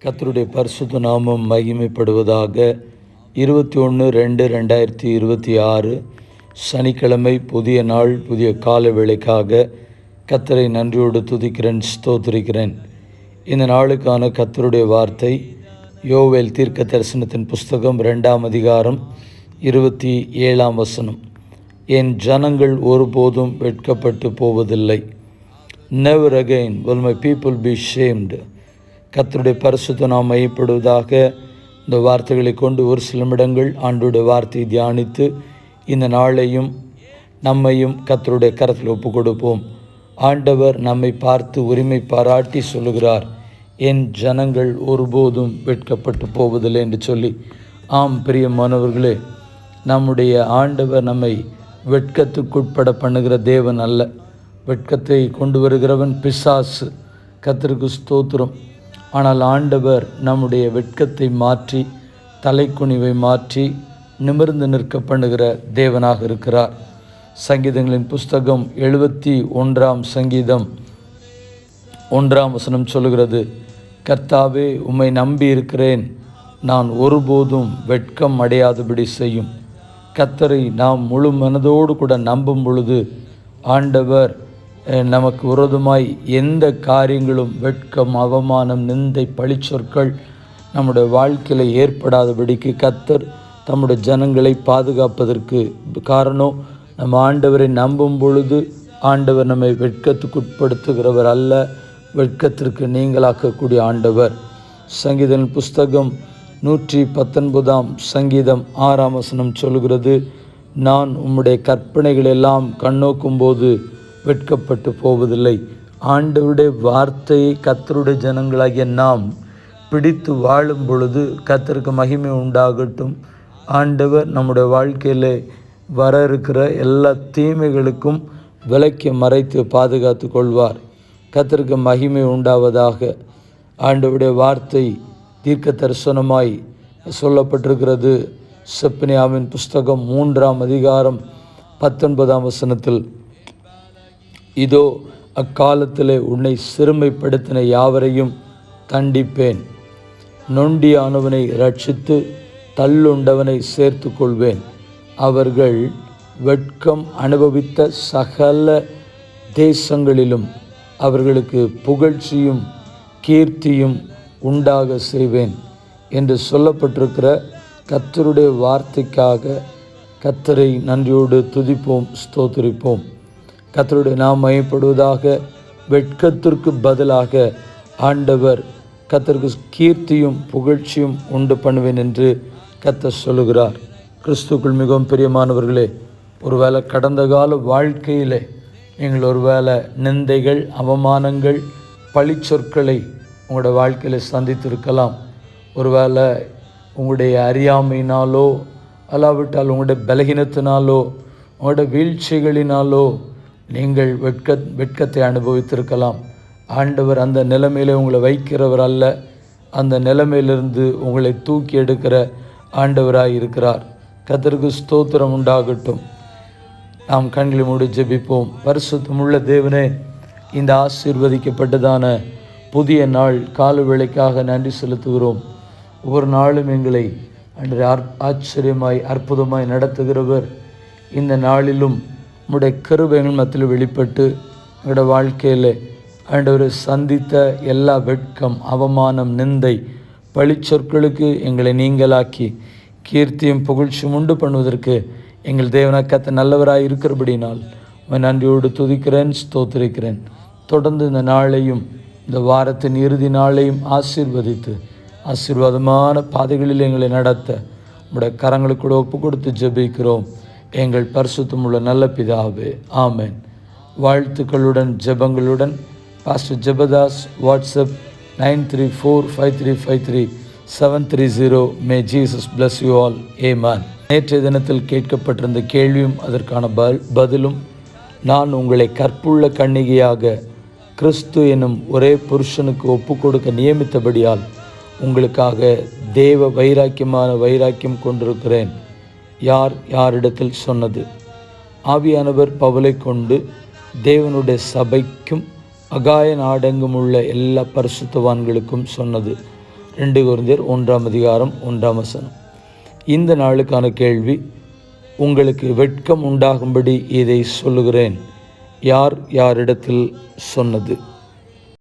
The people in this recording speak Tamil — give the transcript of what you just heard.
கர்த்தருடைய பரிசுத்த நாமம் மகிமைப்படுவதாக. 21/2/2026 சனிக்கிழமை, புதிய நாள், புதிய கால வேளைக்காக கர்த்தரை நன்றியோடு துதிக்கிறேன், ஸ்தோத்திரிக்கிறேன். இந்த நாளுக்கான கர்த்தருடைய வார்த்தை யோவேல் தீர்க்க தரிசனத்தின் புஸ்தகம் 2ஆம் அதிகாரம் 27ஆம் வசனம். என் ஜனங்கள் ஒருபோதும் வெட்கப்பட்டு போவதில்லை. Never again will my people be shamed. கர்த்தருடைய பரிசுத்த நாமம் மையப்படுவதாக. இந்த வார்த்தைகளை கொண்டு ஒரு சில நிமிடங்கள் ஆண்டவருடைய வார்த்தையை தியானித்து இந்த நாளையும் நம்மையும் கர்த்தருடைய கரத்தில் ஒப்பு கொடுப்போம். ஆண்டவர் நம்மை பார்த்து உரிமை பாராட்டி சொல்லுகிறார், என் ஜனங்கள் ஒருபோதும் வெட்கப்பட்டு போவதில்லை என்று சொல்லி. ஆம் பிரியமானவர்களே, நம்முடைய ஆண்டவர் நம்மை வெட்கத்துக்குட்பட பண்ணுகிற தேவன் அல்ல. வெட்கத்தை கொண்டு வருகிறவன் பிசாசு. கர்த்தருக்கு ஸ்தோத்திரம். ஆனால் ஆண்டவர் நம்முடைய வெட்கத்தை மாற்றி, தலைக்குனிவை மாற்றி, நிமிர்ந்து நிற்க பண்ணுகிற தேவனாக இருக்கிறார். சங்கீதங்களின் புஸ்தகம் 71ஆம் சங்கீதம் 1ஆம் வசனம் சொல்லுகிறது, கர்த்தாவே உம்மை நம்பி இருக்கிறேன், நான் ஒருபோதும் வெட்கம் அடையாதபடி செய்யும். கர்த்தரை நாம் முழு மனதோடு கூட நம்பும் பொழுது ஆண்டவர் நமக்கு விரோதமாய் எந்த காரியங்களும், வெட்கம், அவமானம், நிந்தை, பழிச்சொற்கள் நம்முடைய வாழ்க்கையில் ஏற்படாதபடிக்கு கர்த்தர் தம்முடைய ஜனங்களை பாதுகாப்பதற்கு காரணம், நம்ம ஆண்டவரை நம்பும் பொழுது ஆண்டவர் நம்மை வெட்கத்துக்குட்படுத்துகிறவர் அல்ல, வெட்கத்திற்கு நீங்களாக்கக்கூடிய ஆண்டவர். சங்கீதம் புஸ்தகம் 119ஆம் சங்கீதம் 6ஆம் வசனம் சொல்கிறது, நான் உம்முடைய கற்பனைகளெல்லாம் கண்ணோக்கும்போது வெட்கப்பட்டு போவதில்லை. ஆண்டவருடைய வார்த்தையை கர்த்தருடைய ஜனங்களாகிய நாம் பிடித்து வாழும் பொழுது கர்த்தருக்கு மகிமை உண்டாகட்டும். ஆண்டவர் நம்முடைய வாழ்க்கையில் வர இருக்கிற எல்லா தீமைகளுக்கும் விலக்கி மறைத்து பாதுகாத்து கொள்வார். கர்த்தருக்கு மகிமை உண்டாவதாக. ஆண்டவருடைய வார்த்தை தீர்க்க தரிசனமாய் சொல்லப்பட்டிருக்கிறது. செப்பனியாவின் புஸ்தகம் 3ஆம் அதிகாரம் 19ஆம் வசனத்தில், இதோ அக்காலத்திலே உன்னை சிறுமைப்படுத்தின யாவரையும் தண்டிப்பேன், நொண்டியானவனை ரட்சித்து தள்ளுண்டவனை சேர்த்து கொள்வேன். அவர்கள் வெட்கம் அனுபவித்த சகல தேசங்களிலும் அவர்களுக்கு புகழ்ச்சியும் கீர்த்தியும் உண்டாக செய்வேன் என்று சொல்லப்பட்டிருக்கிற கர்த்தருடைய வார்த்தைக்காக கர்த்தரை நன்றியோடு துதிப்போம், ஸ்தோத்திரிப்போம். கர்த்தருடைய நாம் மையப்படுவதாக. வெட்கத்திற்கு பதிலாக ஆண்டவர் கர்த்தருக்கு கீர்த்தியும் புகழ்ச்சியும் உண்டு பண்ணுவேன் என்று கர்த்தர் சொல்லுகிறார். கிறிஸ்துக்குள் மிகவும் பிரியமானவர்களே, ஒருவேளை கடந்த கால வாழ்க்கையில் நீங்கள் ஒருவேளை நிந்தைகள், அவமானங்கள், பழிச்சொற்களை உங்களுடைய வாழ்க்கையில் சந்தித்திருக்கலாம். ஒருவேளை உங்களுடைய அறியாமையினாலோ, அல்லாவிட்டால் உங்களுடைய பலகீனத்தினாலோ, உங்களுடைய வீழ்ச்சிகளினாலோ நீங்கள் வெட்கத்தை அனுபவித்திருக்கலாம். ஆண்டவர் அந்த நிலைமையிலே உங்களை வைக்கிறவர் அல்ல, அந்த நிலைமையிலிருந்து உங்களை தூக்கி எடுக்கிற ஆண்டவராக இருக்கிறார். கர்த்தருக்கு ஸ்தோத்திரம் உண்டாகட்டும். நாம் கண்களை மூடி ஜெபிப்போம். பரிசுத்தமுள்ள தேவனே, இந்த ஆசீர்வதிக்கப்பட்டதான புதிய நாள் கால வேளைக்காக நன்றி செலுத்துகிறோம். ஒவ்வொரு நாளும் எங்களை ஆச்சரியமாய் அற்புதமாய் நடத்துகிறவர். இந்த நாளிலும் உம்முடைய கிருபைகள் மத்தியில் வெளிப்பட்டு எங்களுடைய வாழ்க்கையில் ஆண்டவரை சந்தித்த எல்லா வெட்கம், அவமானம், நிந்தை, பழிச்சொற்களுக்கு எங்களை நீங்களாக்கி கீர்த்தியும் புகழ்ச்சியும் உண்டு பண்ணுவதற்கு எங்கள் தேவனாக்கத்த நல்லவராய் இருக்கிறபடினால் நன்றியோடு துதிக்கிறேன், ஸ்தோத்திரிக்கிறேன். தொடர்ந்து இந்த நாளையும் இந்த வாரத்தின் இறுதி நாளையும் ஆசீர்வதித்து ஆசீர்வாதமான பாதைகளில் எங்களை நடத்த உம்முடைய கரங்களுக்கூட ஒப்பு கொடுத்து ஜெபிக்கிறோம். எங்கள் பரிசுத்தமுள்ள நல்ல பிதாவே, ஆமென். வாழ்த்துக்களுடன் ஜெபங்களுடன் pastor Jebadas. WhatsApp 9345353730. May Jesus bless you all. ஆமென். நேற்றைய தினத்தில் கேட்கப்பட்டிருந்த கேள்வியும் அதற்கான பதிலும், நான் உங்களை கற்புள்ள கன்னிகையாக கிறிஸ்து எனும் ஒரே புருஷனுக்கு ஒப்பு கொடுக்க நியமித்தபடியால் உங்களுக்காக தேவ வைராக்கியம் கொண்டிருக்கிறேன். யாரிடத்தில் சொன்னது? ஆவியானவர் பவுலை கொண்டு தேவனுடைய சபைக்கும் அகாய நாடெங்கும் உள்ள எல்லா பரிசுத்தவான்களுக்கும் சொன்னது. 2 கொரிந்தியர் 1:1. இந்த நாளுக்கான கேள்வி: உங்களுக்கு வெட்கம் உண்டாகும்படி இதை சொல்லுகிறேன், யார் யாரிடத்தில் சொன்னது?